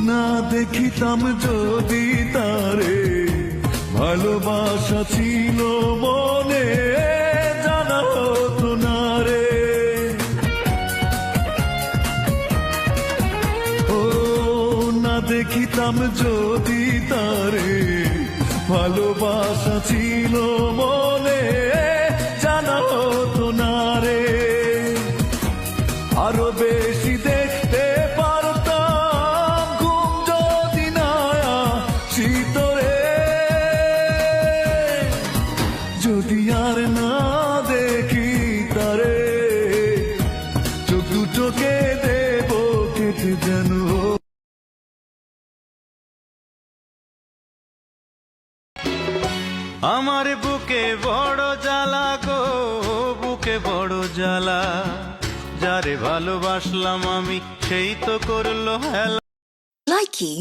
না দেখিতাম যদি তারে, ভালোবাসা ছিল মনে জানা হতো না রে। ও না দেখিতাম যদি তারে, ভালোবাসা ছিল মনে জানা হতো না রে। আরো বেশি দেখতে পারতাম ঘুম যদি না শীতরে, যদি আর না দেখি তারে, চোখ দুটোকে দেব কেটে যেন। আমার বুকে বড় জ্বালা গো, বুকে বড় জ্বালা, যারে ভালোবাসলাম আমি সেই তো করলো হেলা। Likey